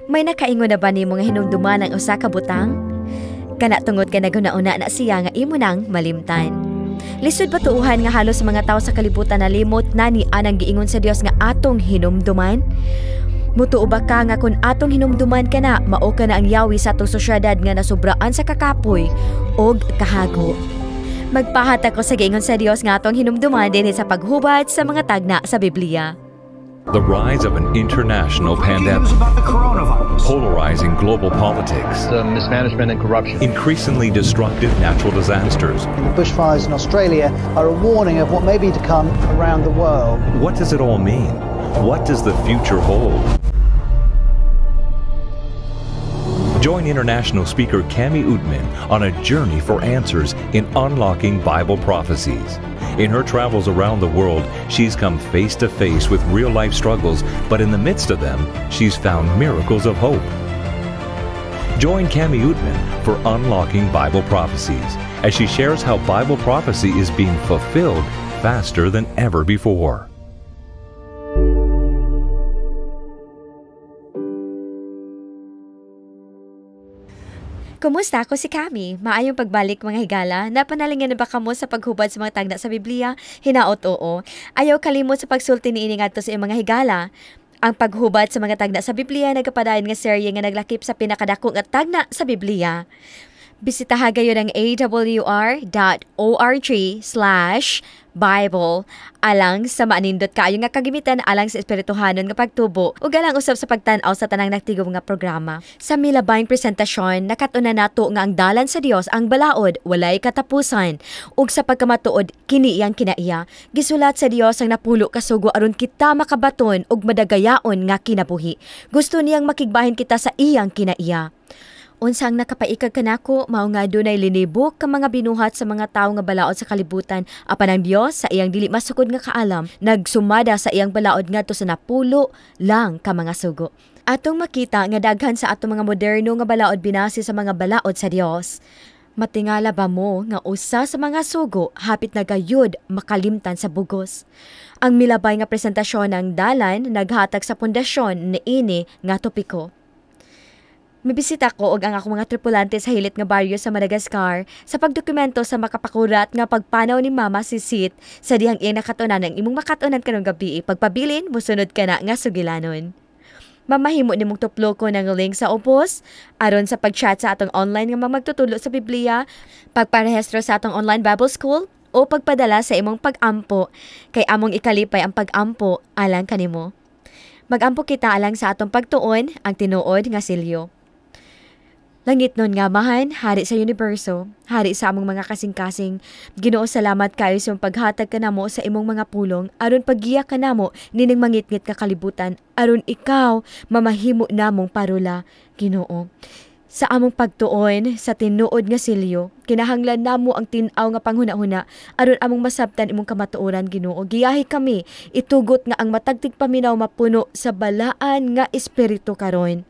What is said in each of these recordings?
May nakaingon na ba nimo nga hinumduman ang usa ka butang? Kana tungod ka naguna-una na siya nga imo nang malimtan. Lisod ba tuuhan nga halos mga tao sa kalibutan na limot na ni anang giingon sa Dios nga atong hinumduman? Mutuo ba ka nga kung atong hinumduman ka na, mao ka na ang yawi sa atong sosyedad nga nasubraan sa kakapoy og kahago. Magpahat ako sa giingon sa Dios nga atong hinumduman din sa paghubad sa mga tagna sa Biblia. The rise of an international pandemic, polarizing global politics, mismanagement and corruption, increasingly destructive natural disasters. The bushfires in Australia are a warning of what may be to come around the world. What does it all mean? What does the future hold? Join international speaker Cami Utman on a journey for answers in unlocking Bible prophecies. In her travels around the world, she's come face to face with real-life struggles, but in the midst of them, she's found miracles of hope. Join Cami Utman for Unlocking Bible Prophecies as she shares how Bible prophecy is being fulfilled faster than ever before. Kumusta? Ako si Cami. Maayong pagbalik mga higala. Napanalingan na ba kamo sa paghubad sa mga tagna sa Biblia? Hinaot oo. Ayaw kalimot sa pagsulti ni ini ngadto sa mga higala. Ang paghubad sa mga tagna sa Biblia nagapadayon nga serye nga naglakip sa pinakadako nga tagna sa Biblia. Bisitaha gayon ang awr.org/Bible alang sa maanindot kaayo nga kagimitan alang sa espirituhanon nga pagtubo ug alang usab sa pagtan-aw sa tanang nagtigom nga programa. Sa milabayng presentasyon nakatuna nato nga ang dalan sa Dios ang balaod walay katapusan ug sa pagkamatuod kini iyang kinaiya. Gisulat sa Dios ang napulo ka sugo aron kita makabaton ug madagayaon nga kinabuhi. Gusto niyang makigbahin kita sa iyang kinaiya. Unsang nakapaikag kanako mao nga dunay linibok ka mga binuhat sa mga tawo nga balaod sa kalibutan apan ang Dios sa iyang dili masukod nga kaalam nagsumada sa iyang balaod ngadto sa napulo lang ka mga sugo. Atong makita nga daghan sa atong mga moderno nga balaod binase sa mga balaod sa Dios. Matingala ba mo nga usa sa mga sugo hapit na gayud makalimtan sa bugos. Ang milabay nga presentasyon ng dalan naghatag sa pundasyon niini nga topiko. Mibisita ko og ang akong mga tripulante sa hilit nga baryo sa Madagascar sa pagdokumento sa makapakurat nga pagpanaw ni Mama si Sit sa dihang iyang nakatunan ang imong makatunan kanong gabi pagpabilin mosunod ka na nga sugilanon. Mamahimo nimong tuplo ko ng link sa Opus aron sa pag-chat sa atong online nga magtutulo sa Biblia, pagparehistro sa atong online Bible School o pagpadala sa imong pag-ampo kay among ikalipay ang pag-ampo alang kanimo. Mag-ampo kita alang sa atong pagtuon ang tinuod nga silyo. Langit nun nga mahan, hari sa universo, hari sa among mga kasing-kasing. Ginoo salamat kayo sa paghatag ka namo sa imong mga pulong, aron paggiya ka namo nining mangitngit ka kalibutan, aron ikaw mamahimo namong parula, Ginoo. Sa among pagtuon, sa tinuod nga silyo, kinahanglan namo ang tin-aw nga panghuna-huna, aron among masabtan imong kamatuoran, Ginoo. Giyahi kami, itugot nga ang matagtig paminaw mapuno sa balaan nga espiritu karon.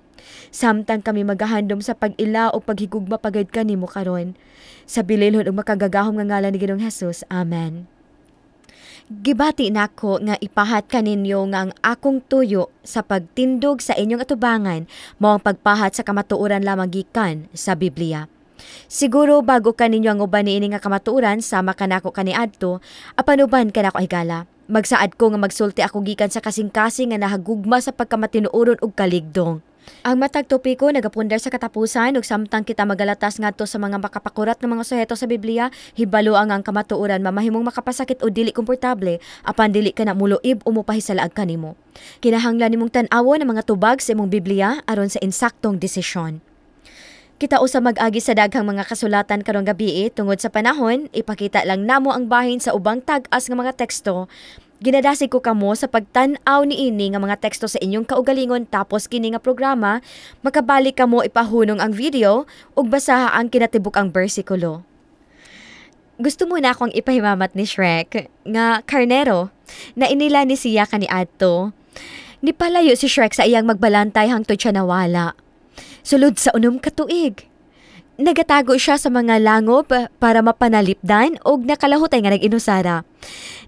Samtang kami magahandom sa pag-ila o paghigugma pagad kanimo karon. Sa bililhon ug makagagahom nga ngalan ni Ginoong Hesus. Amen. Gibati nako nga ipahat kaninyo nga ang akong tuyo sa pagtindog sa inyong atubangan mao ang pagpahat sa kamatuoran lamang gikan sa Biblia. Siguro bago kaninyo ang uban niini nga kamatuoran sama kanako kaniadto, apan uban kanako higala. Magsaad ko nga magsulti ako gikan sa kasing-kasing nga nahagugma sa pagkamatinuoron ug kaligdong. Ang matag topiko nagapundar sa katapusan ug samtang kita magalatas ngadto sa mga makapakurat nga mga suheto sa Biblia, hibalo ang kamatuoran mamahimong makapasakit o dili komportable apan dili ka na muluib o mopahisalaag kanimo. Kinahanglan nimong tan-awon ang mga tubag sa imong Biblia aron sa insaktong desisyon. Kita usa mag-agi sa daghang mga kasulatan karong gabi tungod sa panahon, ipakita lang namo ang bahin sa ubang tag-as nga mga teksto. Ginadasig ko kamo sa pagtan-aw niini nga mga teksto sa inyong kaugalingon tapos kini nga programa, makabalik kamo ipahunong ang video ug basaha ang kinatibuk-ang bersikulo. Gusto mo na akong ipahimamat ni Shrek nga karnero na inila ni siya kaniadto. Nipalayo si Shrek sa iyang magbalantay hangtod siya nawala. Sulod sa unom ka tuig. Nagatago siya sa mga langob para mapanalipdan og nakalahutay nga nag-inusara.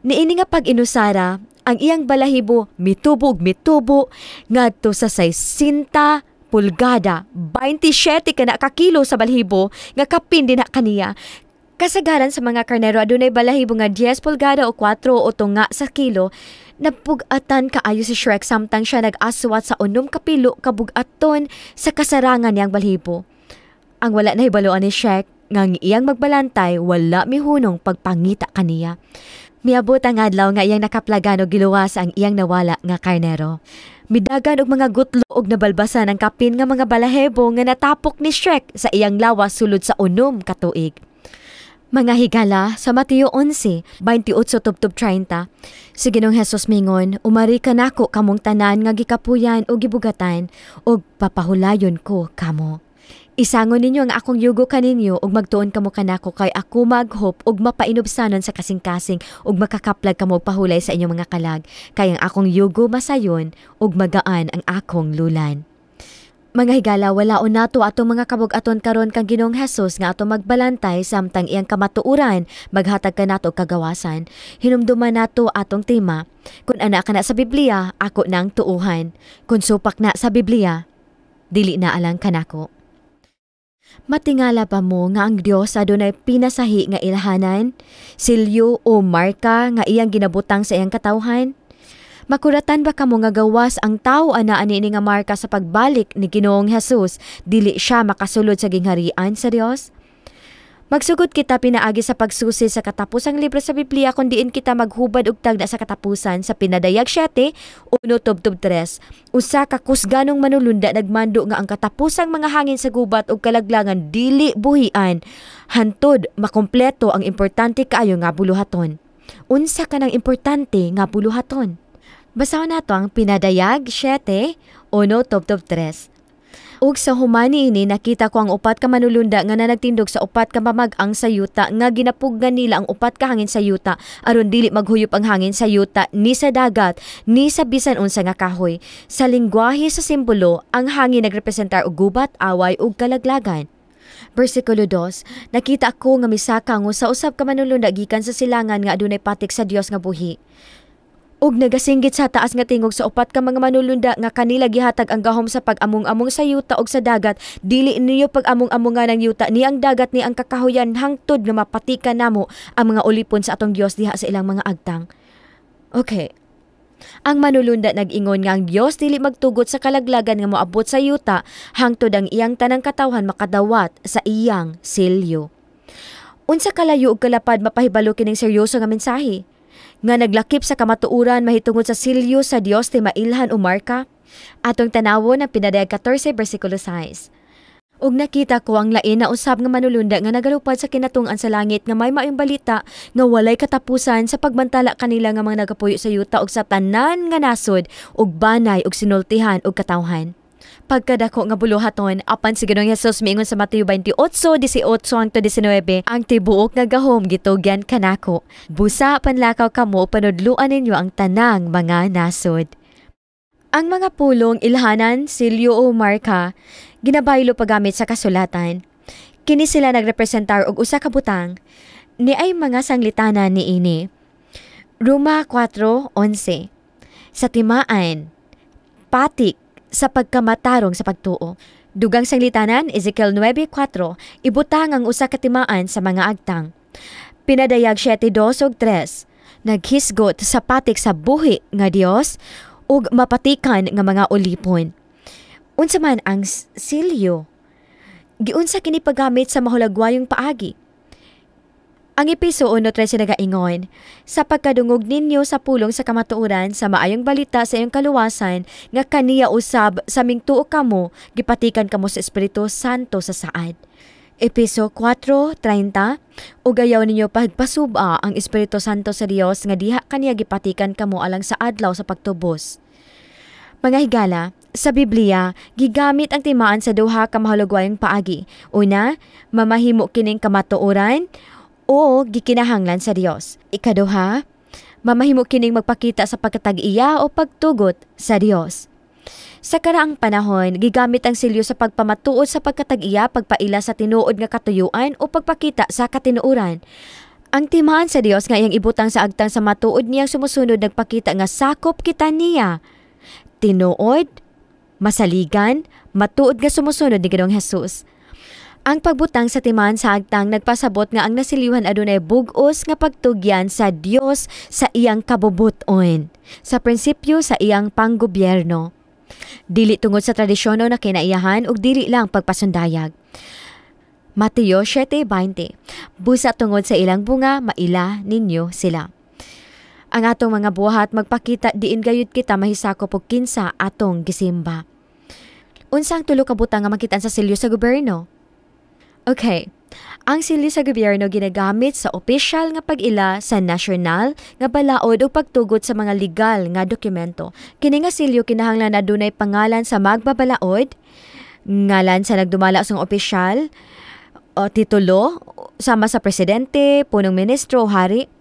Niini nga pag-inusara, ang iyang balahibo mitubo ngadto sa 60 pulgada, 27 ka na kakilo sa balhibo, nga kapin din na kaniya. Kasagaran sa mga karnero adunay balahibo nga 10 pulgada o 4 o tunga sa kilo. Napugatan kaayo si Shrek samtang siya nag-aswat sa 6 kapilo kabugaton sa kasarangan niyang balhibo. Ang wala na hibaluan ni Shrek, ngang iyang magbalantay, wala mihunong pagpangita kaniya. Miabot ang adlaw nga iyang nakaplagan o giluwas ang iyang nawala nga karnero. Midagan og mga gutlo og nabalbasan ang kapin nga mga balahibo nga natapok ni Shrek sa iyang lawas sulod sa 6 ka tuig. Mga higala, sa Mateo 11, 28-30, si Ginoong Hesus mingon, umari ka nako kamong tanan nga gikapuyan o gibugatan o papahulayon ko kamo. Isangon ninyo ang akong yugo kaninyo ug magtuon kamo kanako kay ako maghop ug mapainubsanon sa kasing-kasing ug makakaplag kamo pahulay sa inyong mga kalag kay ang akong yugo masayon ug magaan ang akong lulan. Mga higala, walaon nato atong mga kabug-aton karon kang Ginoong Hesus nga ato magbalantay samtang iyang kamatuuran maghatag ka nato kagawasan. Hinumduman nato atong tema. Kung ana ka na sa Biblia, ako nang tuuhan. Kung supak na sa Biblia, dili na alang kanako. Matingala pa mo nga ang Dios adunay pinasahi nga ilhanan, silyo o marka nga iyang ginabutang sa iyang katawhan? Makuratan ba kamo nga gawas ang tao ana ani nga marka sa pagbalik ni Ginoong Hesus dili siya makasulod sa gingharian sa Dios? Magsugod kita pinaagi sa pagsusi sa katapusang libro sa Biblia kung diin kita maghubad og tagna sa katapusan sa Pinadayag 7, 1-3. Usa ka kusganong manulunda nagmando nga ang katapusang mga hangin sa gubat ug kalaglangan dili buhian hantod makompleto ang importante kaayo nga buluhaton. Unsa kanang importante nga buluhaton? Basahan nato ang Pinadayag 7, 1-3. Ug sa humani ini nakita ko ang 4 ka manulunda nga nagtindog sa 4 ka mamag-ang sa yuta nga ginapuggan nila ang 4 ka hangin sa yuta aron dili maghuyop ang hangin sa yuta ni sa dagat ni sa bisan unsa nga kahoy. Sa lingwahe sa simbolo, ang hangin nagrepresentar og gubat, away ug kalaglagan. Versikulo 2, nakita ko nga misaka ngo sa usab ka manulunda gikan sa silangan nga adunay patik sa Dios nga buhi. Ug nagasinggit sa taas nga tingog sa 4 ka mga manulunda nga kanila gihatag ang gahom sa pag-among-among sa yuta ug sa dagat, dili niyo pag-among-amongan ng yuta ni ang dagat ni ang kakahuyan hangtod nga mapatikan namo ang mga ulipon sa atong Dios diha sa ilang mga agtang. Okay. Ang manulunda nag-ingon nga ang Dios dili magtugot sa kalaglagan nga moabot sa yuta hangtod ang iyang tanang katawhan makadawat sa iyang silyo. Unsa kalayo ug kalapad mapahibalo kining seryoso nga mensahe? Nga naglakip sa kamatuuran mahitungod sa silyo sa Dios ti mailhan o marka? Atong tanawon ang Pinadayag 14 versikulo 6. Ug nakita ko ang lain na usab nga manulunda nga nagalupad sa kinatung-an sa langit nga may maayong balita nga walay katapusan sa pagbantala kanila nga mga nagapuyo sa yuta ug sa tanan nga nasod ug banay ug sinultihan ug katawhan. Pagkadako nga buluhaton, apan si Ginoong Hesus miingon sa Mateo 28:18-19, ang tibuok nga gahom gitugyan kanako. Busa panlakaw kamo panudluan ninyo ang tanang mga nasod. Ang mga pulong ilhanan, silyo o marka, ginabaylo pagamit sa kasulatan. Kini sila nagrepresentar og usa ka butang, ni ay mga sanglitanan ni ini. Roma 4:11. Sa timaan, patik sa pagkamatarong sa pagtuo. Dugang sanglitanan, Ezekiel 9:4, ibutang ang usa ka timaan sa mga agtang. Pinadayag 7:2-3, naghisgot sa patik sa buhi nga Dios ug mapatikan nga mga ulipon. Unsa man ang silyo? Giunsa kini paggamit sa mahulagwayong paagi? Ang Epeso 1:13 nagaingon, sa pagkadungog ninyo sa pulong sa kamatuoran sa maayong balita sa iyong kaluwasan nga kaniya usab sa mingtuo kamo gipatikan kamo sa Espiritu Santo sa saad. Epeso 4:30, ug ayaw ninyo pagpasuba ang Espiritu Santo sa Dios nga diha kaniya gipatikan kamo alang sa adlaw sa pagtubos. Mga higala, sa Biblia, gigamit ang timaan sa duha ka mahulagwayong paagi. Una, mamahimo kining kamatuoran o gikinahanglan sa Dios. Ikaduha, mamahimo kining magpakita sa pagkatag-iya o pagtugot sa Dios. Sa karaang panahon, gigamit ang silyo sa pagpamatuod sa pagkatag-iya, pagpaila sa tinuod nga katuyuan o pagpakita sa katinuoran. Ang timaan sa Dios nga iyang ibutang sa agtang sa matuod niyang sumusunod nagpakita nga sakop kita niya. Tinuod masaligan, matuod nga sumusunod ni Ginoong Hesus. Ang pagbutang sa timan sa agtang nagpasabot nga ang nasiliwan adunay bug-os nga pagtugyan sa Dios sa iyang kabubuton, sa prinsipyo sa iyang panggobyerno. Dili tungod sa tradisyon na kinaiyahan ug dili lang pagpasundayag. Mateo 7:20. Busa tungod sa ilang bunga, maila ninyo sila. Ang atong mga buhat magpakita diin gayud kita mahisakop og kinsa atong gisimba. Unsang tulo ka butang nga makitaan sa selyo sa gobyerno? Okay. Ang selyo sa gobyerno ginagamit sa opisyal nga pag-ila sa nasyonal nga balaod o pagtugot sa mga legal nga dokumento. Kini nga selyo kinahanglan adunay pangalan sa magbabalaod, ngalan sa nagdumala sa opisyal, o titulo sama sa presidente, punong ministro, hari,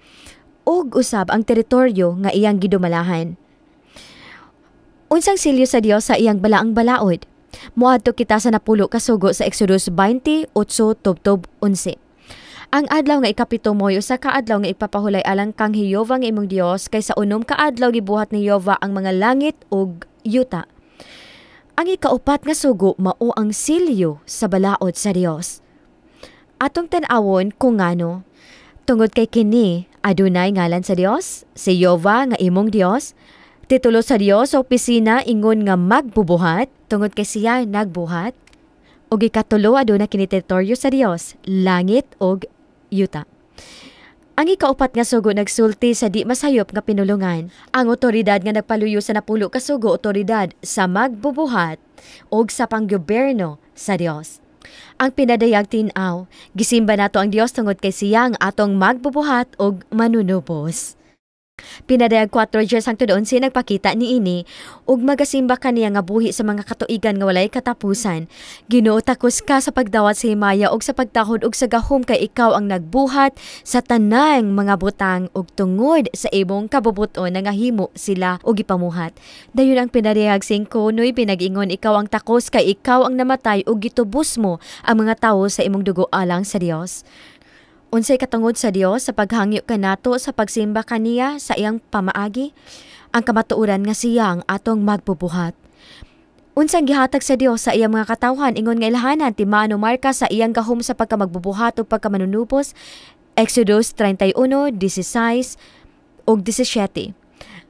ug usab ang teritoryo nga iyang gidumalahan. Unsang selyo sa Dios sa iyang balaang balaod? Muadto kita sa napulo ka sugo sa Exodus 28:11. Ang adlaw nga ikapito moy usa ka adlaw nga ipapahulay alang kang Jehova nga imong Dios kaysa unom ka adlaw gibuhat ni Jehova ang mga langit ug yuta. Ang ikaupat nga sugo mao ang selyo sa balaod sa Dios. Atong tan-awon kung ngano, tungod kay kini adunay ngalan sa Dios, si Jehova nga imong Dios, titulo sa Dios sa opisina ingon nga magbubuhat, tungod kay siya nagbuhat, ug ikatulo aduna kini teritoryo sa Dios, langit ug yuta. Ang ikaupat nga sugo nagsulti sa di masayop nga pinulungan. Ang otoridad nga nagpaluyo sa napulo ka sugo otoridad sa magbubuhat ug sa panggobyerno sa Dios. Ang pinadayag tin-aw, gisimba nato ang Dios tungod kay siya ang atong magbubuhat ug manunubos. Pinadayag 4:11 nagpakita niini ug magasimba kaniya nga buhi sa mga katuigan nga walay katapusan. Ginoo, takos ka sa pagdawat sa himaya ug sa pagtahod ug sa gahom kay ikaw ang nagbuhat sa tanang mga butang ug tungod sa imong kabubuton nangahimo sila og ipamuhat. Dayon ang pinadayag 5 pinag-ingon, ikaw ang takos kay ikaw ang namatay ug gitubos mo ang mga tawo sa imong dugo alang sa Dios. Unsay katungod sa Dios sa paghangyo kanato sa pagsimba kaniya sa iyang pamaagi, ang kamatuoran nga siya ang atong magbubuhat. Unsang gihatag sa Dios sa iyang mga katawhan ingon nga ilahanan ti Maano marka sa iyang gahom sa pagkamagbubuhat ug pagkamanunubos, Exodus 31:16 ug 17.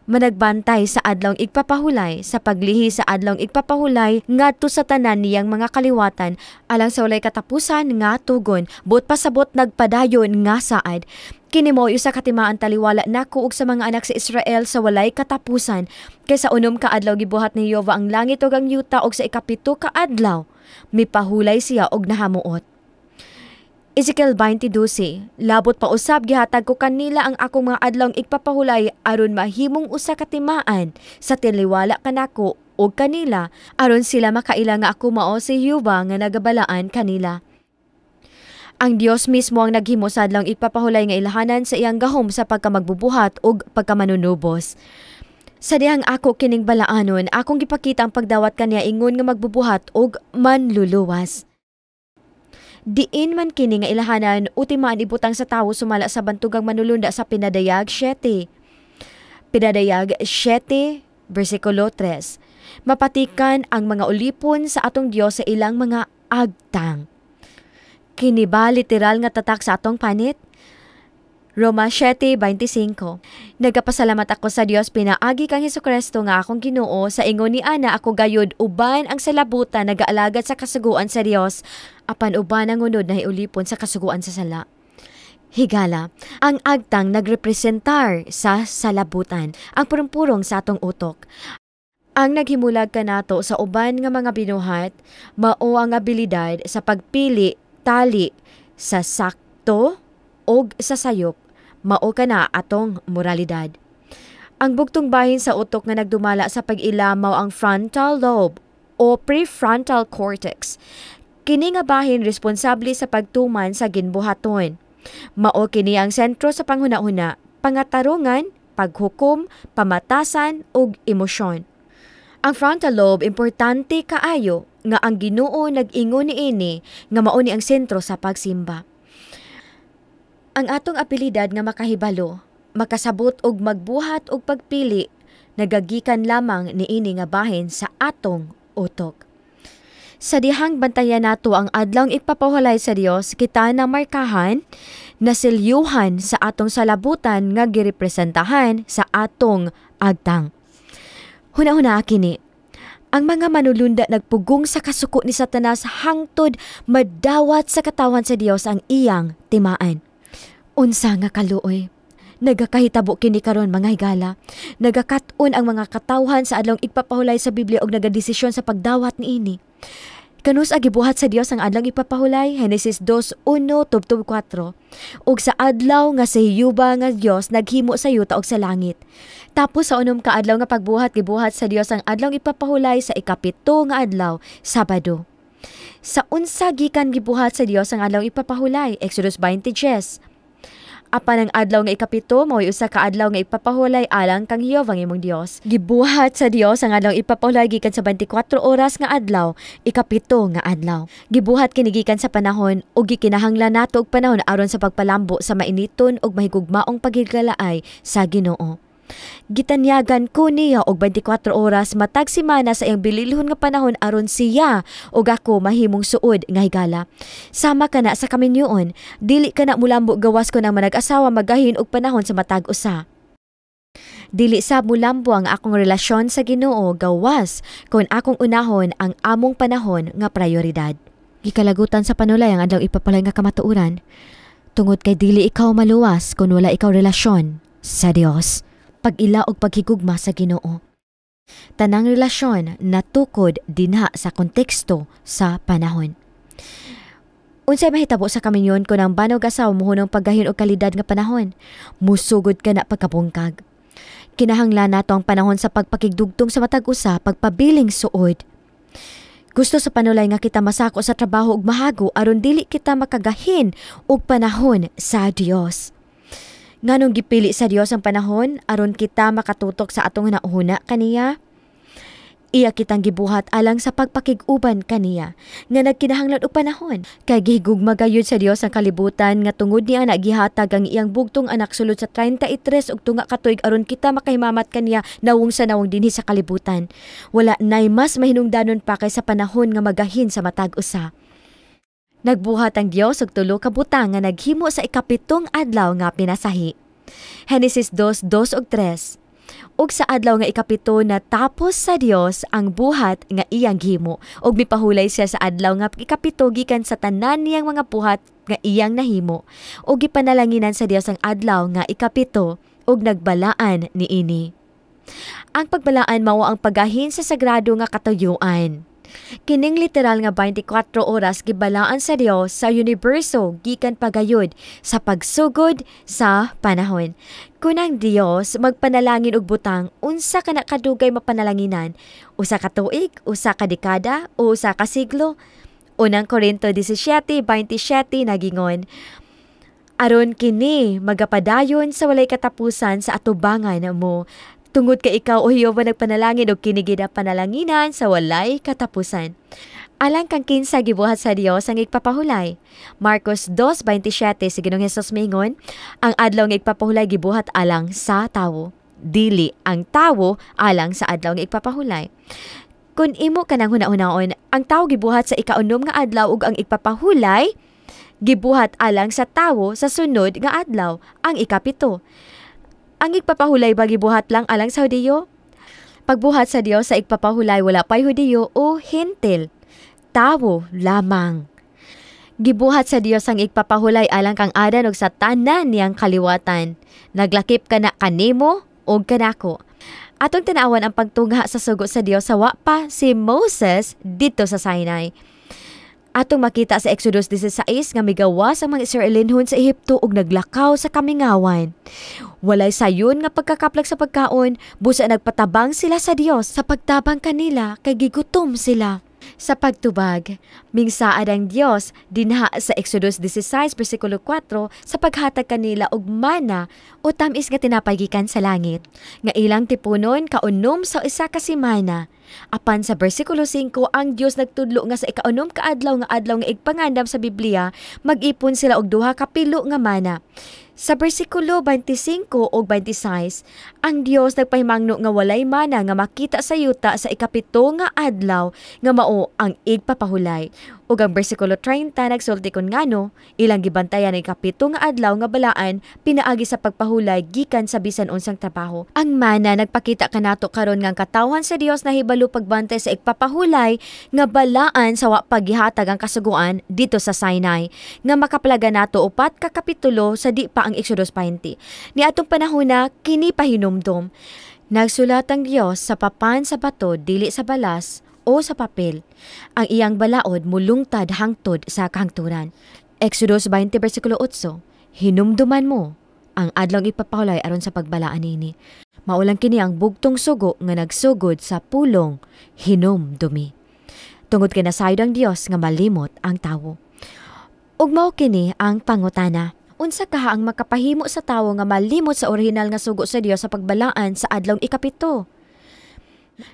Managbantay sa adlawng igpapahulay sa paglihi sa adlawng igpapahulay ngadto sa tanan niyang mga kaliwatan alang sa walay katapusan nga tugon buot pasabot nagpadayon nga saad. Kini mao usa ka timaan taliwala nako ug sa mga anak sa Israel sa walay katapusan kaysa unom ka adlaw gibuhat ni Jehova ang langit ug ang yuta ug sa ikapito ka adlaw mipahulay siya og nahamuot. Ezekiel 20:12, labot pa usab gihatag ko kanila ang akong mga adlawng igpapahulay aron mahimong usa ka timaan sa tiliwala kanako ug kanila aron sila makaila nga ako mao si Jehova nga nagabalaan kanila. Ang Dios mismo ang naghimo sa adlawng igpapahulay nga ilahanan sa iyang gahom sa pagkamagbubuhat ug pagkamanunubos. Sa dihang ako kining balaanon, akong gipakita ang pagdawat kaniya ingon nga magbubuhat ug manluluwas. Diin man kini nga ilahanan utimaan ibutang sa tawo sumala sa bantugang manulunda sa Pinadayag 7. Pinadayag 7 versikulo 3. Mapatikan ang mga ulipon sa atong Dios sa ilang mga agtang. Kini ba literal nga tatak sa atong panit? Roma 7:25. Nagapasalamat ako sa Dios pinaagi kang Hesukristo nga akong Ginoo sa ingon ni ana ako gayud uban ang salabutan nagaalagad sa kasuguan sa Dios apan uban ang unod na hiulipon sa kasuguan sa sala. Higala, ang agtang nagrepresentar sa salabutan, ang purong-purong sa atong utok. Ang naghimulag kanato sa uban nga mga binuhat, mao ang abilidad sa pagpili tali sa sakto og sa sayop, mao kana atong moralidad. Ang bugtong bahin sa utok nga nagdumala sa pag-ilamaw ang frontal lobe o prefrontal cortex. Kini nga bahin responsable sa pagtuman sa ginbuhaton. Mao kini ang sentro sa panghuna-huna, pangatarungan, paghukom, pamatasan ug emosyon. Ang frontal lobe importante kaayo nga ang Ginoo nag-ingon niini nga mao ni ang sentro sa pagsimba. Ang atong abilidad nga makahibalo, makasabot og magbuhat og pagpili nagagikan lamang niini nga bahin sa atong utok. Sa dihang bantayan nato ang adlawng ipapahulay sa Dios, kita na markahan, nasilyuhan sa atong salabutan nga girepresentahan sa atong agtang. Huna-huna kini, ang mga manulunda nagpugong sa kasuko ni Satanas hangtod madawat sa katawan sa Dios ang iyang timaan. Unsa nga kaluoy? Nagakahitabo kini karon mga higala. Nagakat-on ang mga katawhan sa adlawng ipapahulay sa Biblia og nagadesisyon sa pagdawat niini. Kanus gibuhat sa Dios ang adlawng ipapahulay, Genesis 2:1-4. Ug sa adlaw nga sa hiyuba nga Dios naghimo sa yuta ug sa langit. Tapos sa unom ka adlaw nga pagbuhat gibuhat sa Dios ang adlawng ipapahulay sa ikapito nga adlaw, Sabado. Sa unsa gikan gibuhat sa Dios ang adlawng ipapahulay, Exodus 20:10. Apan ang adlaw nga ikapito mao'y usa ka adlaw nga ipapahulay alang kang Jehova ang imong Dios. Gibuhat sa Dios ang adlaw ipapahulay gikan sa 24 oras nga adlaw, ikapito nga adlaw. Gibuhat kini gikan sa panahon ug gikinahanglan nato og panahon aron sa pagpalambo sa mainiton ug mahigugmaong paghigalaay sa Ginoo. Gitanyagan ko niya og 24 oras matag semana sa iyang bililhon nga panahon aron siya ug ako mahimong suod nga higala. Sama kana sa kaminyoon, dili kana mulambo gawas ko ng manag-asawa magahin og panahon sa matag usa. Dili sa mulambo ang akong relasyon sa Ginoo gawas kon akong unahon ang among panahon nga prioridad. Gikalagutan sa panulay ang adlaw ipapalay nga kamatuoran. Tungod kay dili ikaw maluwas kun wala ikaw relasyon sa Dios. Pag-ila og paghigugma sa Ginoo. Tanang relasyon natukod dinha sa konteksto sa panahon. Unsay mahitabo sa kaminyon ko ng banog asawa muhunong paggahin og kalidad nga panahon? Musugod ka na pagkabungkag. Kinahanglan nato ang panahon sa pagpakigdugtong sa matag usa, pagpabiling suod. Gusto sa panulay nga kita masako sa trabaho ug mahago aron dili kita makagahin og panahon sa Dios. Nganong gipili sa Dios ang panahon aron kita makatutok sa atong hunahuna kaniya? Iya kitang gibuhat alang sa pagpakig-uban kaniya nga nagkinahanglan og panahon. Kay gihigugma gayud sa Dios ang kalibutan nga tungod niya nagihatag ang iyang bugtong anak sulod sa 33 ug tunga ka tuig aron kita makahimamat kaniya nawong sa nawong dinhi sa kalibutan. Wala nay mas mahinungdanon pa kay sa panahon nga magahin sa matag usa. Nagbuhat ang Dios og tulo ka butang nga naghimo sa ikapitong adlaw nga pinasahi. Genesis 2:2-3. Ug sa adlaw nga ikapito natapos sa Dios ang buhat nga iyang gihimo ug mipahulay siya sa adlaw nga ikapito gikan sa tanan niyang mga buhat nga iyang nahimo ug gipanalanginan sa Dios ang adlaw nga ikapito ug nagbalaan niini. Ang pagbalaan mao ang paggahin sa sagrado nga katuyuan. Kining literal nga 24 oras gibalaan sa Dios sa universo gikan pagayod sa pagsugod sa panahon. Kunang Dios magpanalangin og butang unsa kana kadugay mapanalanginan, usa ka tuig, usa ka dekada o usa ka siglo. Unang Korinto 17:27 nagingon, aron kini magapadayon sa walay katapusan sa atubangan mo. Tungod kay ikaw o Jehova nagpanalangin og kini gid panalanginan sa walay katapusan. Alang kang kinsa gibuhat sa Dios ang igpapahulay. Marcos 2:27 si Ginoong Hesus mingon, ang adlaw nga igpapahulay gibuhat alang sa tawo, dili ang tawo alang sa adlaw nga igpapahulay. Kun imo kanang huna-hunaon, ang tawo gibuhat sa ikaunom nga adlaw ug ang igpapahulay gibuhat alang sa tawo sa sunod nga adlaw, ang ikapito. Ang igpapahulay ba gibuhat lang alang sa Hudiyo? Pagbuhat sa Dios sa igpapahulay wala pay Hudiyo o Hentil. Tawo lamang. Gibuhat sa Dios ang igpapahulay alang kang adan og sa tanan niyang kaliwatan. Naglakip ka na kanimo o kanako. Atong tanawan ang pagtungha sa sugo sa Dios sa wa pa si Moses dito sa Sinai. Atong makita sa Exodus 16 nga migawas ang mga Israelinhon sa Ehipto ug naglakaw sa kamingawan. Walay sayon nga pagkakaplag sa pagkaon, busa nagpatabang sila sa Dios sa pagtabang kanila kay gigutom sila. Sa pagtubag, mingsaad ang Dios dinha sa Exodus 16:4 sa paghatag kanila og mana o tamis nga tinapay gikan sa langit nga ilang tipunon kaunom sa isa ka semana. Apan sa bersikulo 5 ang Dios nagtudlo nga sa ikaunom ka adlaw nga igpangandam sa Biblia mag-ipon sila og duha ka pilo nga mana. Sa bersikulo 25 o 26, ang Dios nagpahimangno nga walay mana nga makita sa yuta sa ikapito nga adlaw nga mao ang igpapahulay. Ug ang bersikulo 30 nagsulti kon ngano, ilang gibantayan ang ikapito nga adlaw nga balaan pinaagi sa pagpahulay gikan sa bisan unsang trabaho. Ang mana nagpakita kanato karon nga ang katawhan sa Dios nahibalo pagbantay sa igpapahulay nga balaan sa wa paggihatag ang kasuguan dito sa Sinai nga makaplaga nato upat ka kapitulo sa di pa ang Exodus 20. Ni atong panahona kini pahinumdom. Nagsulat ang Dios sa papan sa bato dili sa balas o sa papel. Ang iyang balaod mulungtad hangtod sa kahangturan. Exodus 20 versikulo 8. Hinumduman mo ang adlong ipapahulay aron sa pagbalaan nini. Maulang kini ang bugtong sugo nga nagsugod sa pulong hinumdumi. Tungod kay nasayod ang Dios nga malimot ang tawo. Ug mao kini ang pangutana. Unsa kaha ang makapahimo sa tawo nga malimot sa orihinal nga sugo sa Dios sa pagbalaan sa adlong ikapito?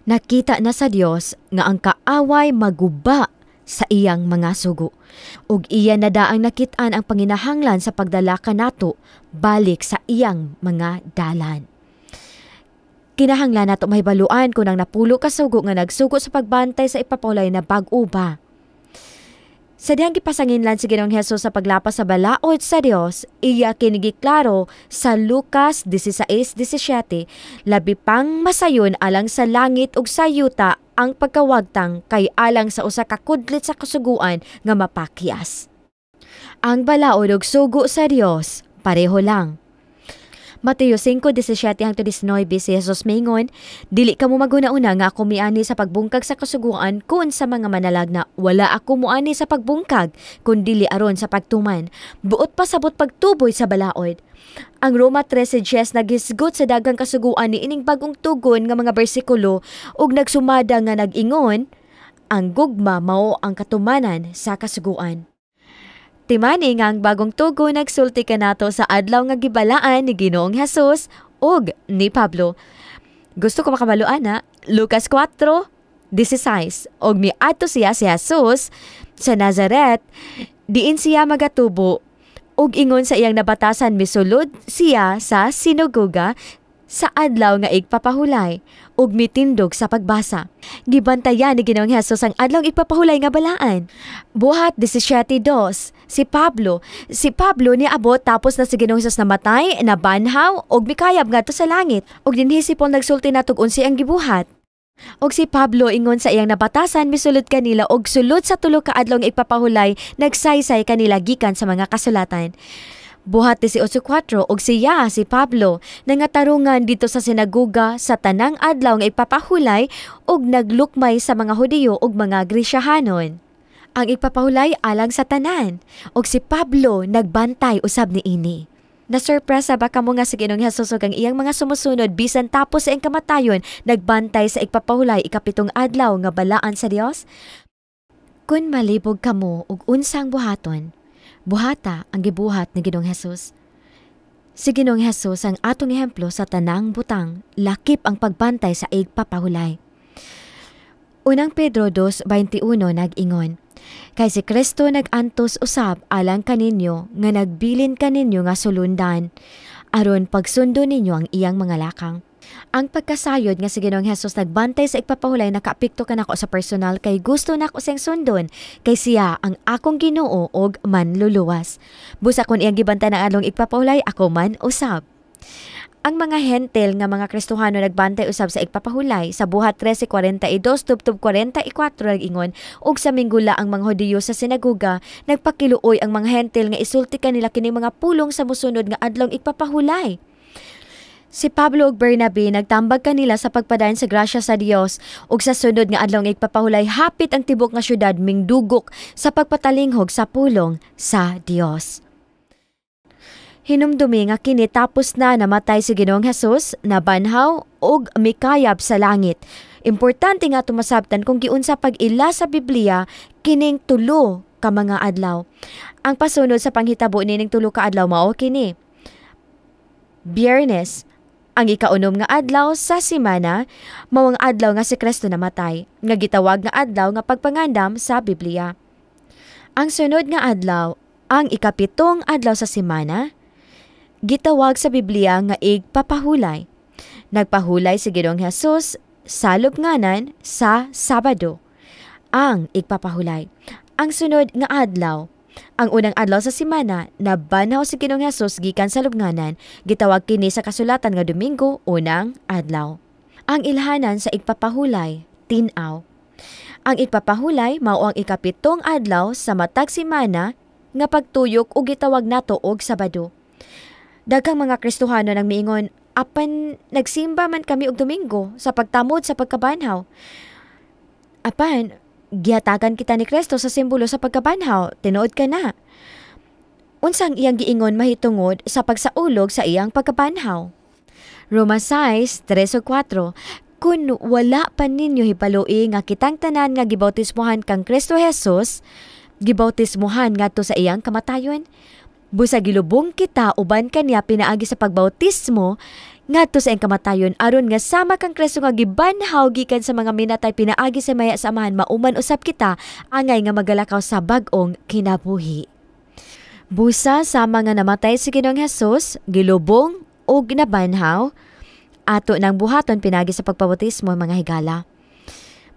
Nakita na sa Dios nga ang kaaway maguba sa iyang mga sugo. Ug iya na daang nakit-an ang panginahanglan sa pagdala kanato balik sa iyang mga dalan. Kinahanglan nato mahibaluan kung ang napulo ka sugo nga nagsugo sa pagbantay sa ipapahulay na bag-o ba. Sa dihang gipasanginlan si Ginoong Hesus sa paglapas sa balaod sa Dios, iya kinigiklaro sa Lucas 16:17, labi pang masayon alang sa langit ug sa yuta ang pagkawagtang kay alang sa usa ka kudlit sa kasuguan nga mapakyas. Ang balaod ug sugo sa Dios pareho lang. Mateo 5:17-19 si Jesus mingon, dili ka mo maguna-una nga ako miani sa pagbungkag sa kasuguan kun sa mga manalag na wala ako muani sa pagbungkag kun dili aron sa pagtuman. Buot pasabot pagtuboy sa balaod. Ang Roma 13:10 naghisgot sa daghang kasuguan ni ining bagong tugon nga mga bersikulo ug nagsumada nga nag-ingon, ang gugma mao ang katumanan sa kasuguan. Timani nga ang bagong tugo nagsulti kanato sa adlaw nga gibalaan ni Ginoong Hesus ug ni Pablo. Gusto ko makabaluan na Lucas 4:16 og miadto siya si Hesus sa Nazaret diin siya magatubo ug ingon sa iyang nabatasan misulod siya sa sinagoga sa adlaw nga igpapahulay ug mitindog sa pagbasa. Gibantayan ni Ginoong Hesus ang adlaw igpapahulay nga balaan. Buhat 17:2 si Pablo niabot tapos na si Ginoong Hesus namatay, nabanhaw ug mikayab ngadto sa langit. Ug dinhi si Paul nagsulti natug unsi ang gibuhat. Og si Pablo ingon sa iyang nabatasan misulod kanila og sulod sa tulo ka adlaw nga igpapahulay nagsaysay kanila gikan sa mga kasulatan. Buhat 18:4 og siya si Pablo nangatarungan dito sa sinagoga sa tanang adlaw nga ipapahulay og naglukmay sa mga Hudiyo ug mga Grisyahanon. Ang ipapahulay alang sa tanan og si Pablo nagbantay usab niini. Nasurpresa ba kamo nga si Ginoong Hesus ug ang iyang mga sumusunod bisan tapos sa iyang kamatayon nagbantay sa ipapahulay ikapitong adlaw nga balaan sa Dios? Kun malibog kamo og unsang buhaton, buhata ang gibuhat ni Ginoong Hesus. Si Ginoong Hesus ang atong ehemplo sa tanang butang, lakip ang pagbantay sa igpapahulay. Unang Pedro 2:21 nag-ingon, kay si Kristo nag-antos usab alang kaninyo nga nagbilin kaninyo nga sulundan, aron pagsundo ninyo ang iyang mga lakang. Ang pagkasayod nga si Ginoong Hesus nagbantay sa igpapahulay nakaapekto kanako sa personal kay gusto nako siyang sundon kay siya ang akong Ginoo og manluluwas. Busa kon iyang gibantay ng adlong igpapahulay ako man usab. Ang mga hentel nga mga Kristohano nagbantay usab sa igpapahulay sa buhat 13:42 tubtob 44 nag-ingon ug sa minggula ang mga Hudiyo sa sinagoga nagpakiluoy ang mga hentel nga isulti kanila kini mga pulong sa mosunod nga adlong igpapahulay. Si Pablo ug Bernabe nagtambag kanila sa pagpadayon sa grasya sa Dios ug sa sunod nga adlaw nga igpapahulay hapit ang tibok nga syudad mingdugok sa pagpatalinghog sa pulong sa Dios. Hinumdumi nga kini tapos na namatay si Ginoong Hesus, nabanhaw ug mikayab sa langit. Importante nga tumasabtan kung giunsa pag-ila sa Biblia kining tulo ka mga adlaw. Ang pasunod sa panghitabo nining tulo ka adlaw mao kini. Biyernes, ang ikaunom nga adlaw sa semana, mao ang adlaw nga si Kristo namatay, nga gitawag nga adlaw nga pagpangandam sa Biblia. Ang sunod nga adlaw, ang ikapitong adlaw sa semana, gitawag sa Biblia nga igpapahulay. Nagpahulay si Ginoong Hesus sa lubnganan sa Sabado. Ang igpapahulay. Ang sunod nga adlaw, ang unang adlaw sa semana, nabanhaw si Ginoong Hesus gikan sa lubnganan, gitawag kini sa kasulatan nga Domingo, unang adlaw. Ang ilhanan sa igpapahulay, tin-aw. Ang igpapahulay mao ang ikapitong adlaw sa matag semana nga pagtuyok o gitawag nato og Sabado. Daghang mga Kristohano nang miingon, apan nagsimba man kami og Domingo sa pagtamod sa pagkabanhaw. Apan, gihatagan kita ni Kristo sa simbolo sa pagkabanhaw, tinuod ka na. Unsang iyang giingon mahitungod sa pagsaulog sa iyang pagkabanhaw. Roma 6:3-4. Kung wala pa ninyo hipaloi nga kitang tanan nga gibautismohan kang Kristo Jesus, gibautismohan ngadto sa iyang kamatayon, busa gilubong kita uban kaniya pinaagi sa pagbautismo ngadto sa iyang kamatayon aron nga sama kang Kristo nga gibanhaw gikan sa mga minatay pinaagi sa maya samahan mauman usab kita angay nga magalakaw sa bag-ong kinabuhi. Busa sama nga namatay si Ginoong Hesus, gilubong ug ginabanhaw, ato nang buhaton pinagi sa pagpabautismo mga higala.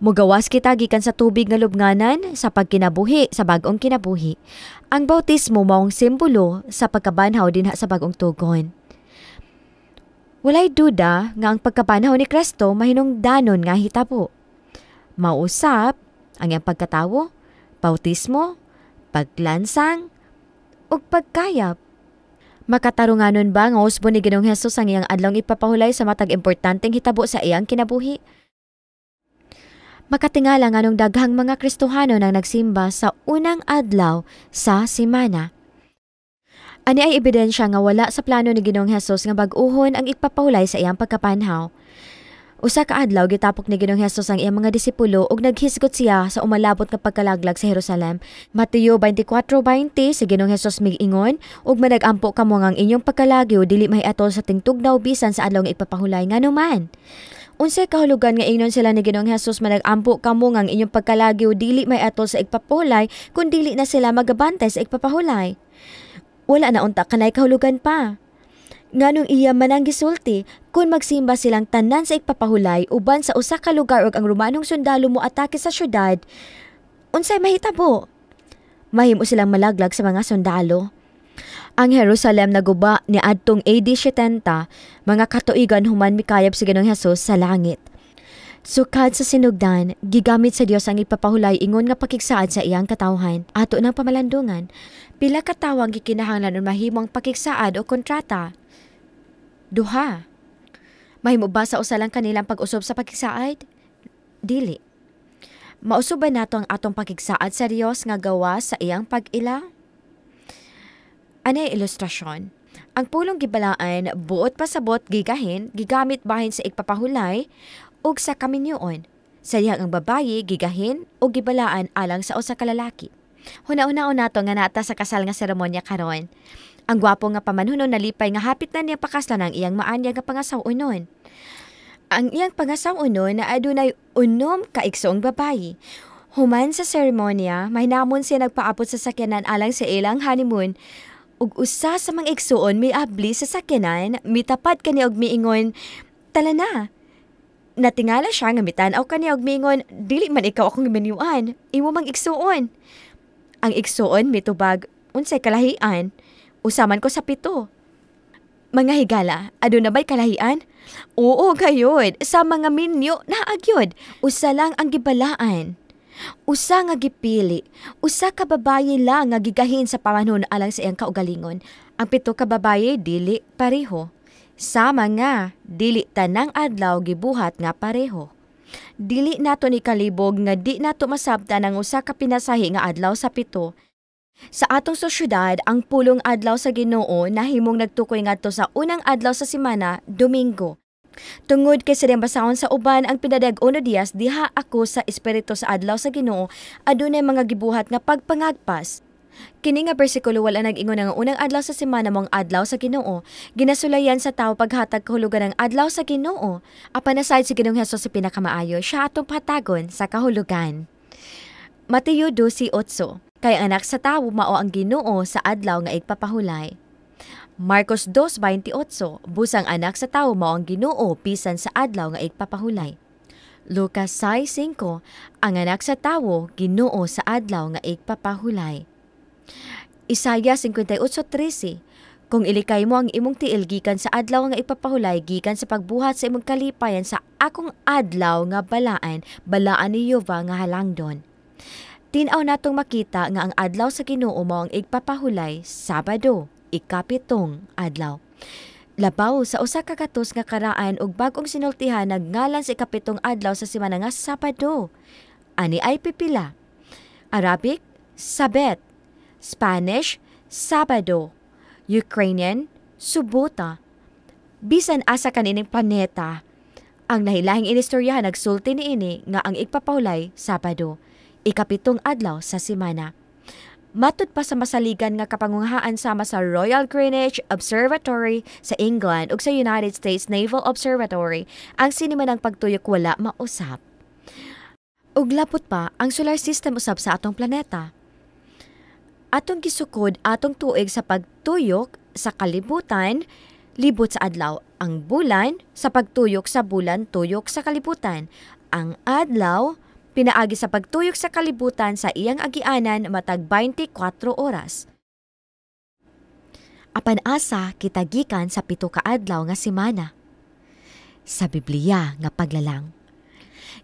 Mugawas kita gikan sa tubig nga lubnganan sa pagkinabuhi sa bag-ong kinabuhi. Ang bautismo maong simbolo sa pagkabanhaw dinha sa bag-ong tugon. Walay duda nga ang pagkabanhaw ni Kristo mahinungdanon nga hitabo. Mausap ang iyang pagkatawo, bautismo, paglansang, ug pagkayap. Makatarunganon ba nga usbon ni Ginoong Hesus ang iyang adlawng ipapahulay sa matag importanteng hitabo sa iyang kinabuhi? Makatingala nga nung daghang mga Kristohano nang nagsimba sa unang adlaw sa semana. Ani ay ebidensya nga wala sa plano ni Ginoong Hesus nga bag-uhon ang ipapahulay sa iyang pagkapanhaw. Usa ka adlaw gitapok ni Ginoong Hesus ang iyang mga disipulo ug naghisgot siya sa umalabot nga pagkalaglag sa Jerusalem. Mateo 24:20 si Ginoong Hesus miingon, ug manag-ampo kamo nga ang inyong pagkalagyo dili mahiatol sa tingtugnaw bisan sa adlaw nga ipapahulay nganuman. Unsay kahulugan nga ingnon sila ni Ginoong Hesus manag-ampo kamo nga ang inyong pagkalagyo dili mahiatol sa igpapahulay kun dili na sila magabantay sa igpapahulay? Wala na unta kanay kahulugan pa. Nganong iya manang gisulti, kung magsimba silang tanan sa igpapahulay uban sa usa ka lugar ug ang Romanong sundalo mo atake sa syudad, unsay mahitabo? Mahimo silang malaglag sa mga sundalo. Ang Jerusalem naguba ni adtong AD 70, mga katuigan human mikayab si Ginoong Hesus sa langit. Sukad sa sinugdan, gigamit sa Dios ang ipapahulay ingon nga pakigsaad sa iyang katawhan, ato ng pamalandungan. Pila ka tawo ang gikinahanglan mahimong pakigsaad o kontrata? Duha. Mahimo ba sa usa lang kanilang pag-usob sa pakigsaad? Dili. Mausub ba nato ang atong pakigsaad sa Dios nga gawa sa iyang pag-ila? Anay ilustrasyon. Ang pulong gibalaan buot pasabot gigahin, gigamit bahin sa igpapahulay ug sa kaminyoon. Sa dihang ang babayi gigahin o gibalaan alang sa usa ka lalaki. Huna-una nato nga nata sa kasal nga seremonya karon. Ang gwapo nga pamanhunon nalipay nga hapit na niya pakaslan ang iyang maanya nga pangasaw-unon. Ang iyang pangasaw-unon na adunay unom ka igsoong babayi. Human sa seremonya, mahinamon siya nagpaabot sa sakyanan alang sa ilang honeymoon. Ug usa sa mga igsoon may abli sa sakyanan, mitapad kani og miingon, "Tala na." Natingala siya nga mitanaw kani og miingon, "Dili man ikaw akong giminyuan, imo mang igsoon." Ang igsoon mitubag, "Unsay kalahian? Usaman ko sa 7. Mga higala, aduna ba'y kalahian? Oo, gayod. Sa mga minyo, naagyod. Usa lang ang gibalaan. Usa nga gipili. Usa ka babaye lang nga gigahin sa pamanhon alang sa iyang kaugalingon. Ang 7 ka babaye, dili pareho. Sama nga, dili tanang adlaw gibuhat nga pareho. Dili nato ni kalibog nga di nato masabtan ang usa ka pinasahi nga adlaw sa 7. Sa atong sosyedad, ang pulong adlaw sa Ginoo nahimong nagtukoy ngadto sa unang adlaw sa semana, Domingo. Tungod kay sa basahon sa uban ang pinadag-uno Dias diha ako sa espiritu sa adlaw sa Ginoo, adunay mga gibuhat nga pagpangagpas. Kini nga bersikulo wala nag-ingon nga unang adlaw sa semana mong adlaw sa Ginoo. Ginasulayan sa tawo paghatag kahulugan ng adlaw sa Ginoo. Apan aside si Ginoong Hesus sa pinakamaayo, siya atong patagon sa kahulugan. Mateo 12:8. Kay anak sa tawo mao ang Ginoo sa adlaw nga igpapahulay. Marcos 2:28, busang anak sa tawo mao ang Ginoo bisan sa adlaw nga igpapahulay. Lucas 6:5, ang anak sa tawo Ginoo sa adlaw nga igpapahulay. Isaiah 58:13, kung ilikay mo ang imong tiil gikan sa adlaw nga igpapahulay gikan sa pagbuhat sa imong kalipayan sa akong adlaw nga balaan ni Jehova nga halangdon. Tin-aw natong makita nga ang adlaw sa Ginoo mao ang igpapahulay, Sabado, ikapitong adlaw. Labaw sa usa ka katos nga karaan ug bag-ong sinultihan nagngalan sa ikapitong adlaw sa semana nga Sabado. Ani ay pipila. Arabic, Sabet. Spanish, Sabado. Ukrainian, Subota. Bisan asa kanining planeta, ang nahilahing inistoryahan nagsulti niini nga ang igpapahulay Sabado, ikapitong adlaw sa semana. Matud pa sa masaligan nga kapangunguhaan sama sa Royal Greenwich Observatory sa England ug sa United States Naval Observatory, ang sinima ng pagtuyok wala mausap. Ug lapot pa ang solar system usab sa atong planeta. Atong gisukod atong tuig sa pagtuyok sa kalibutan, libot sa adlaw. Ang bulan sa pagtuyok sa bulan, tuyok sa kalibutan. Ang adlaw pinaagi sa pagtuyok sa kalibutan sa iyang agianan matag 24 oras. Apan asa kita gikan sa 7 ka adlaw nga semana. Sa Biblia nga paglalang.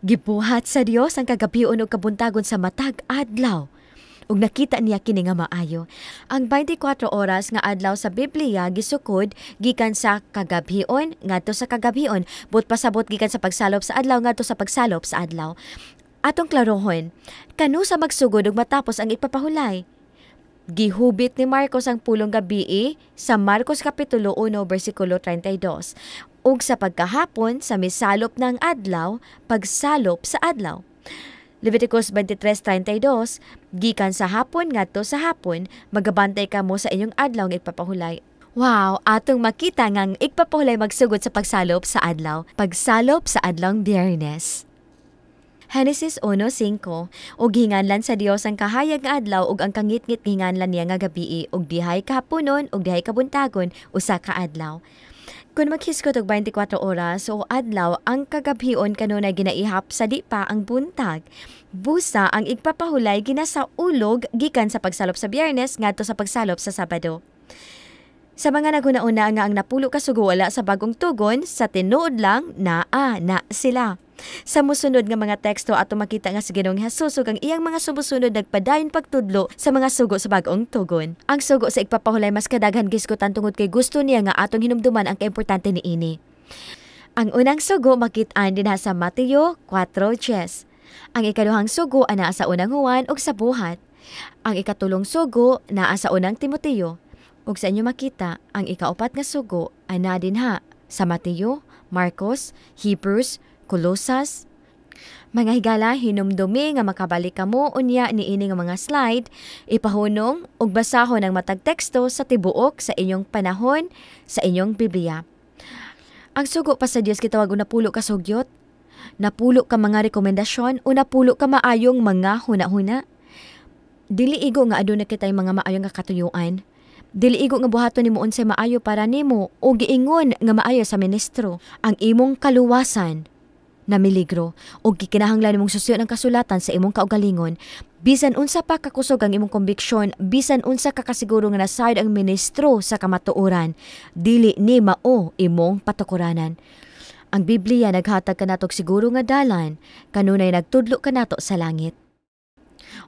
Gibuhat sa Dios ang kagabion ug kabuntagon sa matag adlaw. Ug nakita niya kini nga maayo. Ang 24 oras nga adlaw sa Biblia gisukod gikan sa kagabhion ngadto sa kagabhion, but pasabot gikan sa pagsalop sa adlaw ngadto sa pagsalop sa adlaw. Atong klarohon, kanu sa magsugod ug matapos ang ipapahulay. Gihubit ni Marcos ang pulong gabii sa Marcos kapitulo 1 bersikulo 32. Ug sa pagkahapon sa misalop ng adlaw, pagsalop sa adlaw. Leviticus 23:32, gikan sa hapon ngadto sa hapon, magabantay kamo sa inyong adlaw nga igpapahulay. Wow, atong makita ngang igpapahulay magsugod sa pagsalop sa adlaw, pagsalop sa adlawng Biyernes. Genesis 1:5, ug hinganlan sa Dios ang kahayag nga adlaw ug ang kangit-ngit hinganlan niya nga gabii ug dihay kahaponon ug dihay kabuntagon usa ka adlaw. Kung maghiskot og 24 oras o adlaw, ang kagabhion kanunay ginaihap sa di pa ang buntag. Busa ang igpapahulay ginasaulog gikan sa pagsalop sa Biyernes ngadto sa pagsalop sa Sabado. Sa mga naguna-una nga ang napulo ka sugo wala sa bagong tugon, sa tinuod lang na sila. Sa musunod nga mga teksto ato makita nga si Ginoong Hesus ug ang iyang mga sumusunod nagpadayon pagtudlo sa mga sugo sa bagong tugon. Ang sugo sa igpapahulay mas kadaghan gisgotan tungod kay gusto niya nga atong hinumduman ang kaimportante niini. Ang unang sugo makit-an dinha sa Mateo 4:10. Ang ikaduhang sugo ana sa unang Juan ug sa buhat. Ang ikatulong sugo naa sa unang Timoteo. Ug sa inyo makita ang ikaupat nga sugo ana dinha sa Mateo, Marcos, Hebrews, Kolosas. Mga higala, hinumdumi nga makabalik kamo unya niini nga mga slide, ipahunong ug basahon ang matag teksto sa tibuok sa inyong panahon sa inyong Biblia. Ang sugo pa sa Dios kitawag og napulo ka sugyot, napulo ka mga rekomendasyon o napulo ka maayong mga huna-huna. Dili igo nga aduna kitay mga maayong nga katuyuan. Dili igo nga buhaton nimo unsay maayo para nimo o giingon nga maayo sa ministro. Ang imong kaluwasan na miligro o gikinahanglan nimong susiyon ang kasulatan sa imong kaugalingon, bisan unsa pa kakusog ang imong konbiksyon, bisan unsa ka kasiguro nga nasayod ang ministro sa kamatuoran, dili ni mao imong patukuranan. Ang Biblia naghatag kanatok siguro nga dalan, kanunay nagtudlo kanato sa langit.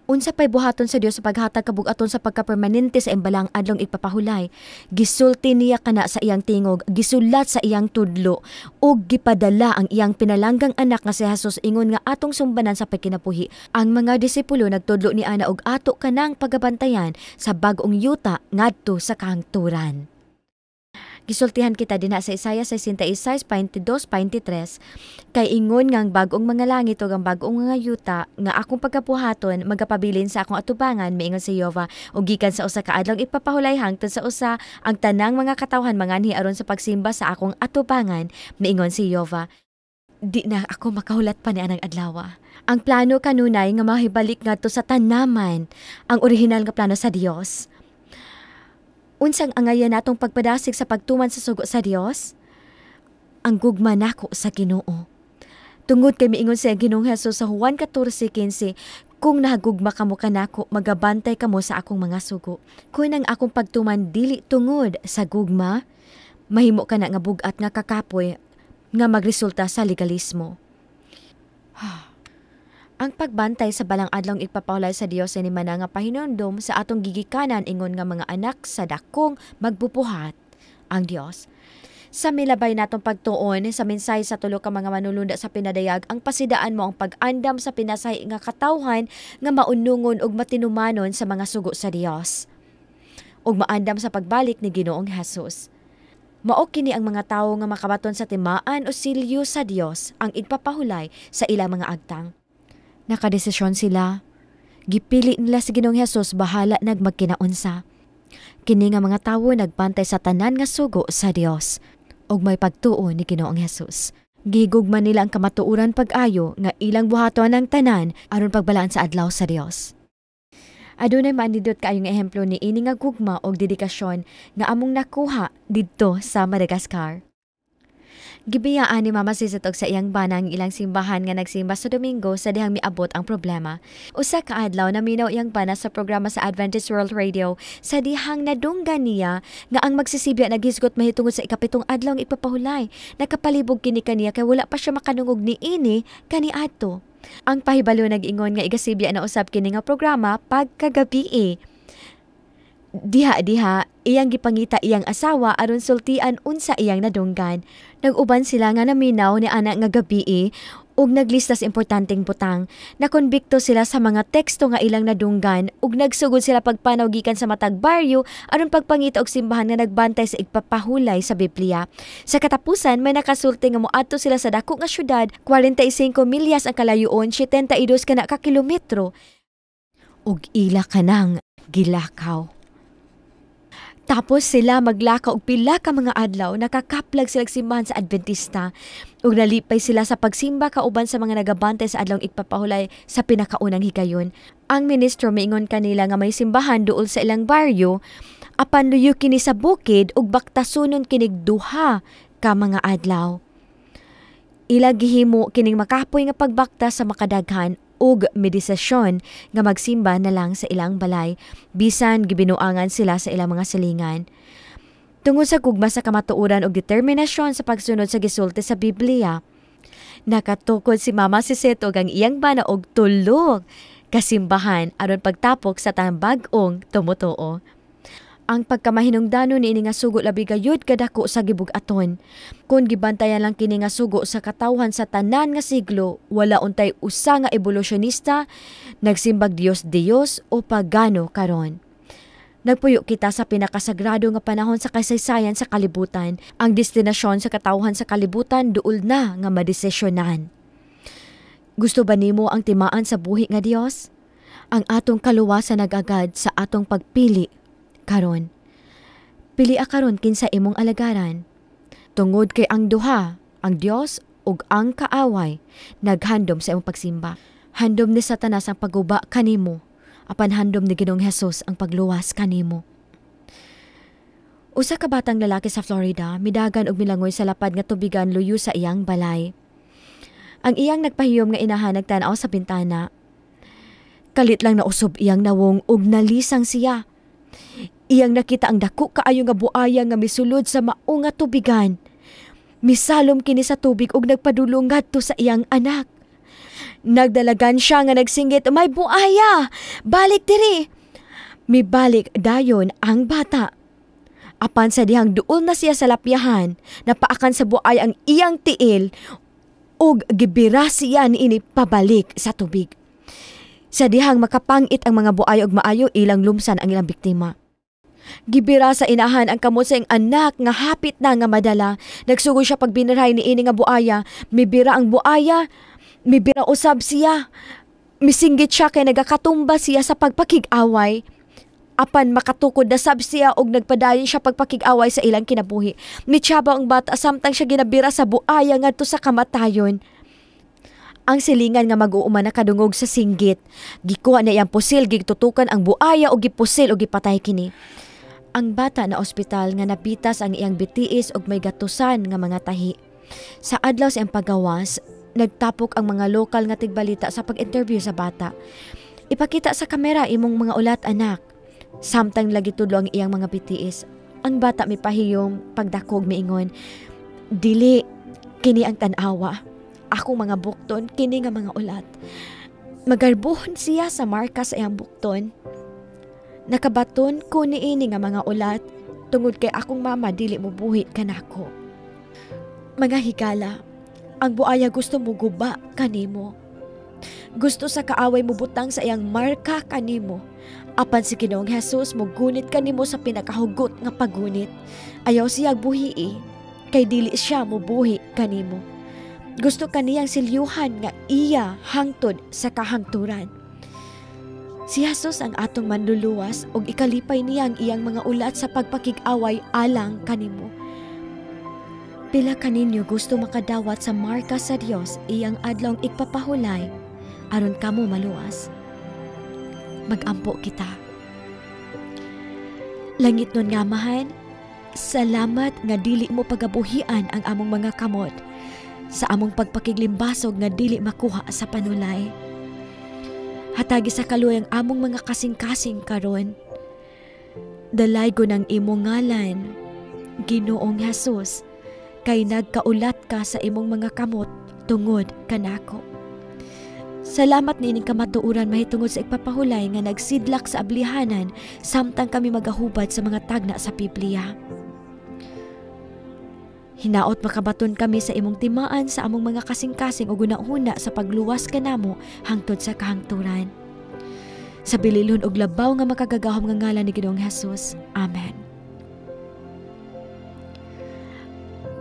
Unsa pay buhaton sa Dios sa paghatag kabug-aton sa pagkapermanente sa imbalang adlong igpapahulay. Gisulti niya kana sa iyang tingog, gisulat sa iyang tudlo, ug gipadala ang iyang pinalanggang anak nga si Jesus ingon nga atong sumbanan sa pagkinabuhi. Ang mga disipulo nagtudlo ni ana og ato kanang pagabantayan sa bag-ong yuta ngadto sa kahangturan. Gisultihan kita dinha sa Isaiah 66:22-23, kay ingon nga ang bag-ong mga langit ug ang bag-ong mga yuta nga akong pagkabuhaton magapabilin sa akong atubangan miingon si Jehova, ug gikan sa usa ka adlong ipapahulay hangtod sa usa ang tanang mga katawhan manganhi aron sa pagsimba sa akong atubangan miingon si Jehova. Di na ako makahulat pa ni anang adlaw. Ang plano kanunay nga mahibalik ngadto sa tanaman, ang orihinal nga plano sa Dios. Unsang angayan natong pagpadasig sa pagtuman sa sugo sa Dios? Ang gugma nako sa Ginoo. Tungod kay miingon sa Ginoong Hesus sa Juan 14:15, kung nahagugma kamo kanako, magabantay kamo sa akong mga sugo. Kung ang akong pagtuman dili tungod sa gugma, mahimo ka na nga bugat nga kakapoy nga magresulta sa legalismo. Ang pagbantay sa balang adlong ipapawlay sa Dios ni mana nga pahinumdom sa atong gigikanan ingon nga mga anak sa dakong magbubuhat ang Dios. Sa milabay natong pagtuon sa mensahe sa tulo ka mga manulunda sa pinadayag, ang pasidaan mo ang pag-andam sa pinasay nga katawhan nga maunungon ug matinumanon sa mga sugo sa Dios ug maandam sa pagbalik ni Ginoong Hesus. Mao kini ang mga tawo nga makabaton sa timaan o silyo sa Dios ang ipapahulay sa ilang mga agtang. Nakadesisyon sila. Gipili nila si Ginoong Hesus bahala nagmagkinaunsa. Kini nga mga tawo nagbantay sa tanan nga sugo sa Dios ug may pagtuo ni Ginoong Hesus. Gihigugman nila ang kamatuoran pag-ayo nga ilang buhaton ang tanan aron pagbalaan sa adlaw sa Dios. Adunay maanidot kaayo nga ehemplo ni ini nga gugma og dedikasyon nga among nakuha didto sa Madagascar. Gibiyaan ni Mama Sisit og sa iyang bana ang ilang simbahan nga nagsimba sa Domingo sa dihang miabot ang problema. Usa ka adlaw naminaw iyang bana sa programa sa Adventist World Radio sa dihang nadunggan niya nga ang magsisibya naghisgot mahitungod sa ikapitong adlaw nga ipapahulay. Nakapalibog kini kaniya kay wala pa siya makanungog ni ini kaniadto. Ang pahibalo nag-ingon nga igasibya na usab kini nga programa pagkagabi. Diha-diha, iyang gipangita iyang asawa aron sultian unsa iyang nadunggan. Nag-uban sila nga naminaw ni anak nga gabi ug naglista sa importanteng butang. Nakonbikto sila sa mga teksto nga ilang nadunggan ug nagsugod sila pagpanaw gikan sa matag baryo aron pagpangita og simbahan nga nagbantay sa igpapahulay sa Biblia. Sa katapusan, may nakasulti nga moadto sila sa dako nga syudad, 45 milyas ang kalayuon, 72 kana ka kilometro. Ug ila kanang gilakaw. Tapos sila maglaka og pila ka mga adlaw, nakakaplag sila simbahan sa Adventista ug nalipay sila sa pagsimba kauban sa mga nagabantay sa adlawng igpapahulay sa pinakaunang higayon. Ang ministro miingon kanila nga may simbahan duol sa ilang baryo, apan luyo kini sa bukid ug baktasunon kinig duha ka mga adlaw. Ila gihimo kining makapoy nga pagbakta sa makadaghan ug medisasyon nga magsimba na lang sa ilang balay bisan gibinuangan sila sa ilang mga silingan. Tungod sa gugma sa kamatuoran ug determinasyon sa pagsunod sa gisulti sa Biblia, nakatukod si Mama Sisit ug ang iyang bana og tulog kasimbahan aron pagtapok sa tanang bag-ong tumutuo. Ang pagkamahinungdanon ni ini nga sugo labi gayud kadako sa gibug-aton. Kung gibantayan lang kini nga sugo sa katawhan sa tanan nga siglo, wala untay usa nga evolusyonista, nagsimbag Dios o pagano karon. Nagpuyo kita sa pinakasagrado nga panahon sa kasaysayan sa kalibutan. Ang destinasyon sa katawhan sa kalibutan duol na nga madesisyonan. Gusto ba nimo ang timaan sa buhi nga Dios? Ang atong kaluwasan nagagad sa atong pagpili karon. Pili karon kinsa imong alagaran. Tungod kay ang duha, ang Dios ug ang kaaway, naghandom sa imong pagsimba. Handom ni Satanas ang pagguba kanimo, apan handom ni Ginoong Hesus ang pagluwas kanimo. Usa ka batang lalaki sa Florida, midagan og milangoy sa lapad nga tubigan luyo sa iyang balay. Ang iyang nagpahiyom nga inahan nagtan-aw sa bintana. Kalit lang na usob iyang nawong ug nalisang siya. Iyang nakita ang dako kaayo nga buaya nga misulod sa mao nga tubigan. Misalom kini sa tubig ug nagpadulong ngadto sa iyang anak. Nagdalagan siya nga nagsinggit, "May buaya! Balik diri!" Mibalik dayon ang bata. Apan sa dihang duol na siya sa lapyahan, napaakan sa buaya ang iyang tiil ug gibira siya niini pabalik sa tubig. Sa dihang makapangit ang mga buaya ug maayo, ilang lumsan ang ilang biktima. Gibira sa inahan ang kamot sa iyang anak nga hapit na nga madala. Nagsugod siya pagbinarhay ni ini nga buaya. Mibira ang buaya, mibira usab siya. Misinggit siya kay nagakatumba siya sa pagpakig-away. Apan makatukod na sab siya og nagpadayon siya pagpakig-away sa ilang kinabuhi. Mitsaba ang bata samtang siya ginabira sa buaya ngadto sa kamatayon. Ang silingan nga mag-uuman na kadungog sa singgit. Gikuha na iyang pusil, gitutukan ang buaya o gipusil o gipatay kini. Ang bata na ospital nga napitas ang iyang bitiis og may gatusan nga mga tahi. Sa adlaw sa iyang paggawas, nagtapok ang mga lokal nga tigbalita sa pag-interview sa bata. Ipakita sa kamera imong mga ulat anak. Samtang lagi tudlo ang iyang mga bitiis. Ang bata mipahiyom pagdakog miingon, "Dili, kini ang tanawa. Akong mga bukton, kini nga mga ulat." Magarbuhon siya sa marka sa iyang bukton. Nakabaton ko niini nga mga ulat tungod kay akong mama dili mo buhi kanako. Mga higala, ang buaya gusto mo guba kanimo. Gusto sa kaaway mo butang sa iyang marka kanimo. Apan si Ginoong Hesus mo gunit kanimo sa pinakahugot nga pagunit. Ayaw siya buhii, kay dili siya mo buhi kanimo. Gusto kaniyang silyuhan nga iya hangtod sa kahangturan. Si Jesus ang atong manluluwas ug ikalipay niya ang iyang mga ulat sa pagpakig-away alang kanimo. Pila kaninyo gusto makadawat sa marka sa Dios iyang adlong igpapahulay aron kamo maluwas. Magampo kita. Langit nun nga mahan, salamat nga dili mo pagabuhian ang among mga kamot sa among pagpakiglimbasog nga dili makuha sa panulay. Hatagi sa kaluoy ang among mga kasing-kasing karon. Dalay ko ng imong ngalan, Ginoong Hesus, kay nagkaulat ka sa imong mga kamot tungod kanako. Salamat niining kamatuuran mahitungod sa ipapahulay nga nagsidlak sa ablihanan samtang kami magahubad sa mga tagna sa Biblia. Hinaot makabaton kami sa imong timaan sa among mga kasing-kasing o gunahuna sa pagluwas kanamo hangtod sa kahangturan. Sa bililhon og labaw nga makagagahom nga ngalan ni Ginoong Hesus. Amen.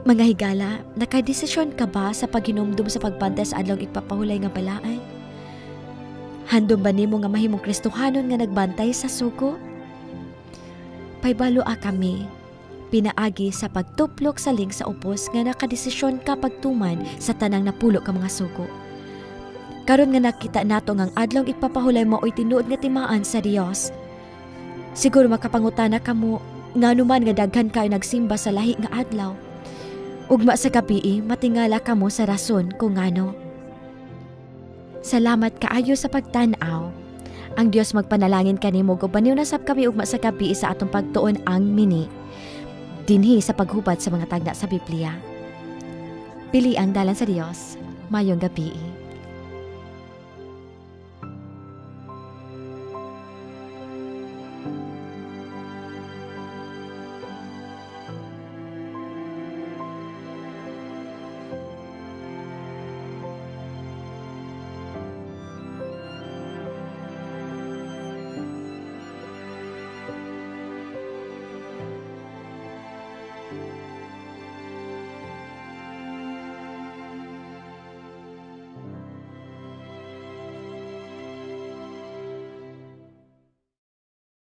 Mga higala, nakadesisyon ka ba sa paghinumdum sa pagbantay sa adlong igpapahulay nga balaan? Handom ba nimo nga mahimong Kristohanon nga nagbantay sa sugo? Paybaloa kami. Pinaagi sa pagtuplok sa ling sa upos nga nakadesisyon ka pagtuman sa tanang napulo ka mga sugo. Karon nga nakita nato nga ang adlong igpapahulay mo oy tinuod nga timaan sa Dios. Siguro makapangutana kamo nganuman nga daghan kayo nagsimba sa lahi nga adlaw. Ugma sa gabi matingala kamo sa rason kung ngano. Salamat kaayo sa pagtan-aw. Ang Dios magpanalangin kanimo ug baniw na sab kami ugma sa gabi sa atong pagtuon ang mini dinhi sa paghubad sa mga tagna sa Biblia. Pili ang dalan sa Dios. Mayong gabi.